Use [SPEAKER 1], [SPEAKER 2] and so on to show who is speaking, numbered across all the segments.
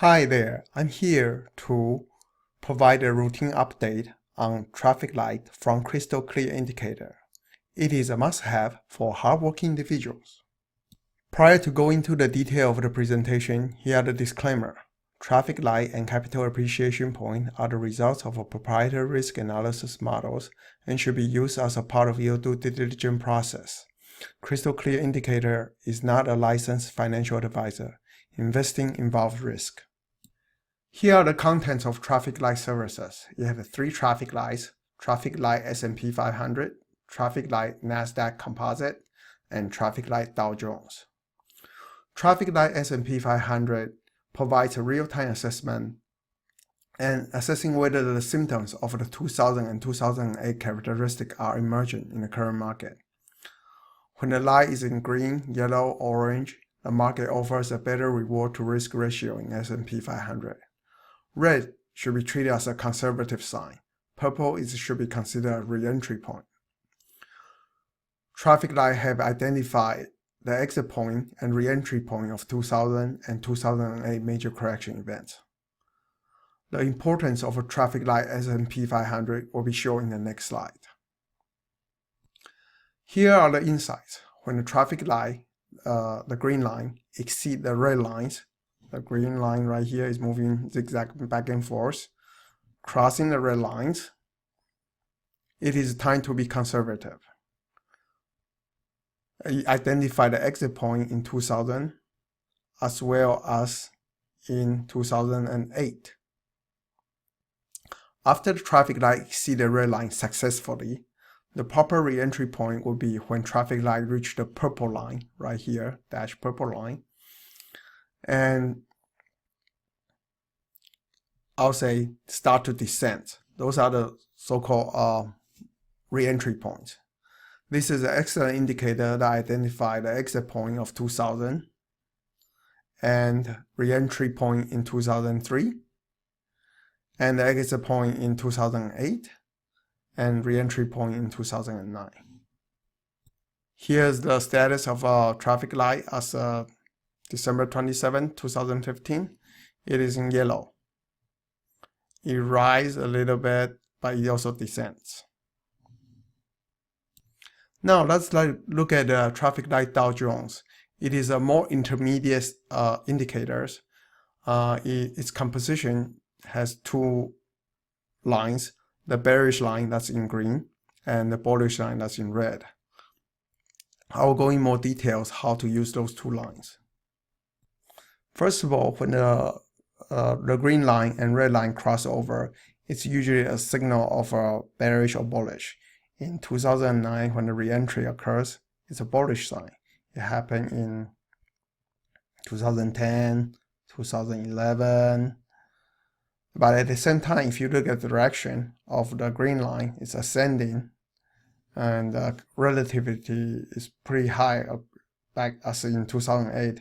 [SPEAKER 1] Hi there, I'm here to provide a routine update on traffic light from Crystal Clear Indicator. It is a must-have for hardworking individuals. Prior to going into the detail of the presentation, here are the disclaimer. Traffic light and capital appreciation point are the results of a proprietary risk analysis models and should be used as a part of your due diligence process. Crystal Clear Indicator is not a licensed financial advisor. Investing involves risk. Here are the contents of traffic light services. You have 3 traffic lights: traffic light S&P 500, traffic light NASDAQ Composite, and traffic light Dow Jones. Traffic light S&P 500 provides a real-time assessment and assessing whether the symptoms of the 2000 and 2008 characteristics are emerging in the current market. When the light is in green, yellow, orange, the market offers a better reward to risk ratio in S&P 500. Red should be treated as a conservative sign. Purple should be considered a re-entry point. Traffic light have identified the exit point and re-entry point of 2000 and 2008 major correction events. The importance of a traffic light S&P 500 will be shown in the next slide. Here are the insights. When the traffic light, the green line, exceed the red lines, the green line right here is moving zigzag back and forth, crossing the red lines, it is time to be conservative. Identify the exit point in 2000 as well as in 2008. After the traffic light exceeds the red line successfully, the proper re-entry point will be when traffic light reach the purple line right here, dash purple line, and I'll say start to descend. Those are the so-called re-entry points. This is an excellent indicator that identifies the exit point of 2000 and re-entry point in 2003 and the exit point in 2008 and re-entry point in 2009. Here's the status of our traffic light as December 27, 2015. It is in yellow. It rises a little bit, but it also descends. Now let's look at the traffic light Dow Jones. It is a more intermediate indicators. Its composition has 2 lines: the bearish line that's in green and the bullish line that's in red. I will go in more details how to use those 2 lines. First of all, when the green line and red line cross over, it's usually a signal of a bearish or bullish. In 2009, when the re-entry occurs, it's a bullish sign. It happened in 2010, 2011. But at the same time, if you look at the direction of the green line, it's ascending, and relativity is pretty high back as in 2008.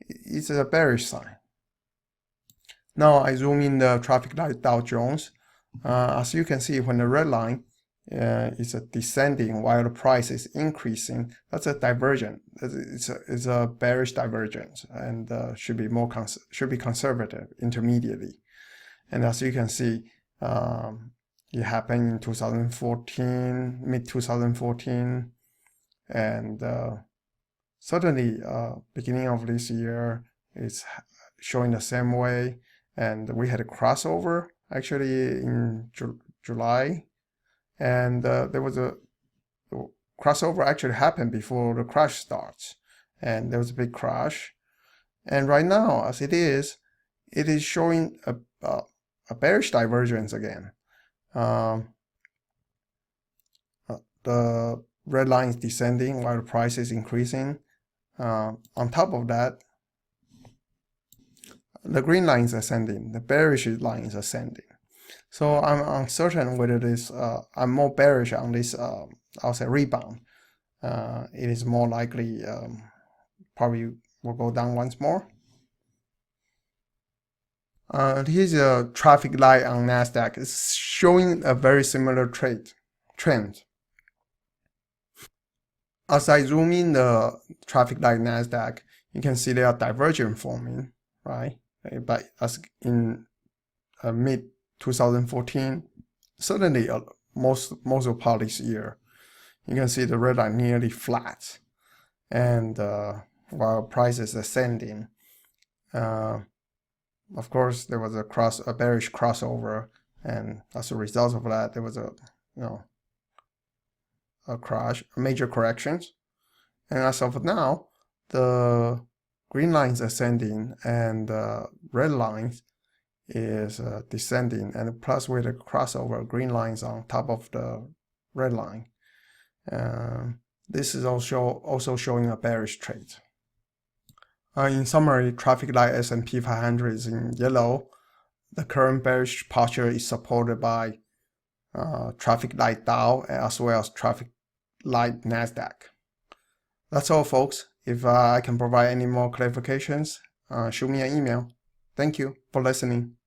[SPEAKER 1] It's a bearish sign. Now I zoom in the traffic light Dow Jones. As you can see, when the red line is descending while the price is increasing, that's a divergence. It's a bearish divergence, and should be conservative intermediately. And as you can see, it happened in 2014, mid 2014, and certainly beginning of this year is showing the same way. And we had a crossover actually in July, and there was a crossover actually happened before the crash starts, and there was a big crash. And right now, as it is showing a bearish divergence again. The red line is descending while the price is increasing. On top of that, the green line is ascending, the bearish line is ascending. So I'm uncertain whether this, I'm more bearish on this, I'll say rebound. It is more likely, probably will go down once more. Here's a traffic light on NASDAQ. It's showing a very similar trend. As I zoom in the traffic light NASDAQ, you can see there are divergence forming, right? But as in mid 2014, certainly most of part this year, you can see the red line nearly flat, and while price is ascending. Of course, there was a bearish crossover, and as a result of that, there was a crash, major corrections. And as of now, the green line is ascending and the red line is descending, and plus with a crossover, green lines on top of the red line. This is also showing a bearish trade. In summary, traffic light S&P 500 is in yellow. The current bearish posture is supported by traffic light Dow as well as traffic light NASDAQ. That's all, folks. If I can provide any more clarifications, shoot me an email. Thank you for listening.